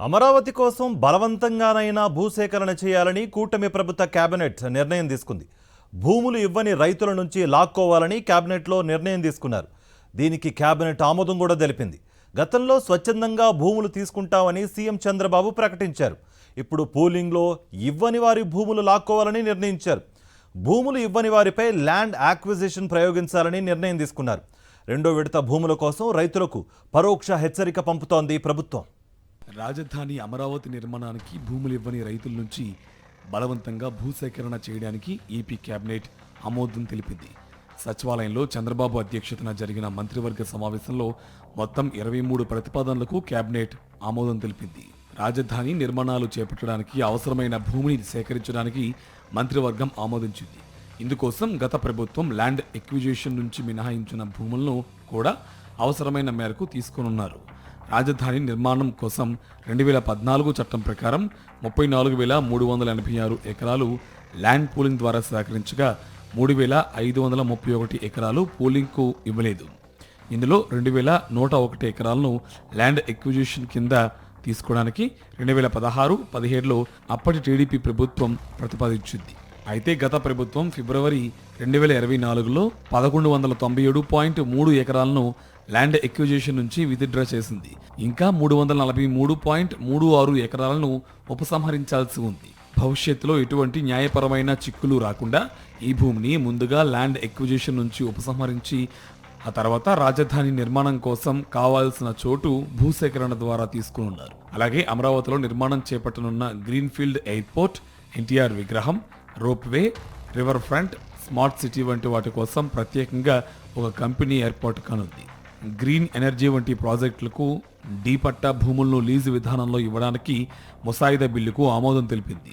అమరావతి కోసం బలవంతంగానైనా భూసేకరణ చేయాలని కూటమి ప్రభుత్వ కేబినెట్ నిర్ణయం తీసుకుంది. భూములు ఇవ్వని రైతుల నుంచి లాక్కోవాలని కేబినెట్లో నిర్ణయం తీసుకున్నారు. దీనికి కేబినెట్ ఆమోదం కూడా తెలిపింది. గతంలో స్వచ్ఛందంగా భూములు తీసుకుంటామని సీఎం చంద్రబాబు ప్రకటించారు. ఇప్పుడు పూలింగ్లో ఇవ్వని వారి భూములు లాక్కోవాలని నిర్ణయించారు. భూములు ఇవ్వని వారిపై ల్యాండ్ యాక్విజిషన్ ప్రయోగించాలని నిర్ణయం తీసుకున్నారు. రెండో విడత భూముల కోసం రైతులకు పరోక్ష హెచ్చరిక పంపుతోంది ప్రభుత్వం. రాజధాని అమరావతి నిర్మాణానికి భూములు ఇవ్వని రైతుల నుంచి బలవంతంగా భూసేకరణ చేయడానికి ఏపీ కేబినెట్ ఆమోదం తెలిపింది. సచివాలయంలో చంద్రబాబు అధ్యక్షతన జరిగిన మంత్రివర్గ సమావేశంలో మొత్తం 23 ప్రతిపాదనలకు కేబినెట్ ఆమోదం తెలిపింది. రాజధాని నిర్మాణాలు చేపట్టడానికి అవసరమైన భూమిని సేకరించడానికి మంత్రివర్గం ఆమోదించింది. ఇందుకోసం గత ప్రభుత్వం ల్యాండ్ ఎక్విజిషన్ నుంచి మినహాయించిన భూములను కూడా అవసరమైన మేరకు తీసుకోనున్నారు. రాజధాని నిర్మాణం కోసం 2014 చట్టం ప్రకారం 34,386 ఎకరాలు ల్యాండ్ పూలింగ్ ద్వారా సేకరించగా 3,531 ఎకరాలు పూలింగ్కు ఇవ్వలేదు. ఇందులో 2,101 ఎకరాలను ల్యాండ్ ఎక్విజిషన్ కింద తీసుకోవడానికి 2016-17లో అప్పటి టీడీపీ ప్రభుత్వం ప్రతిపాదించింది. అయితే గత ప్రభుత్వం ఫిబ్రవరి 2024లో 1197.3 ఎకరాలను ల్యాండ్ ఎక్విజిషన్ నుంచి విత్డ్రా చేసింది. ఇంకా 343.36 ఎకరాలను ఉపసంహరించాల్సి ఉంది. భవిష్యత్తులో ఎటువంటి న్యాయపరమైన చిక్కులు రాకుండా ఈ భూమిని ముందుగా ల్యాండ్ ఎక్విజిషన్ నుంచి ఉపసంహరించి ఆ తర్వాత రాజధాని నిర్మాణం కోసం కావాల్సిన చోటు భూసేకరణ ద్వారా తీసుకున్నారు. అలాగే అమరావతిలో నిర్మాణం చేపట్టనున్న గ్రీన్ఫీల్డ్ ఎయిర్పోర్ట్, ఎన్టీఆర్ విగ్రహం, ropeway, river front, smart city వంటి వాటి కోసం ప్రత్యేకంగా ఒక కంపెనీ ఏర్పాటు కానుంది. గ్రీన్ ఎనర్జీ వంటి ప్రాజెక్టులకు డీ పట్టా భూములను లీజు విధానంలో ఇవ్వడానికి ముసాయిదా బిల్లుకు ఆమోదం తెలిపింది.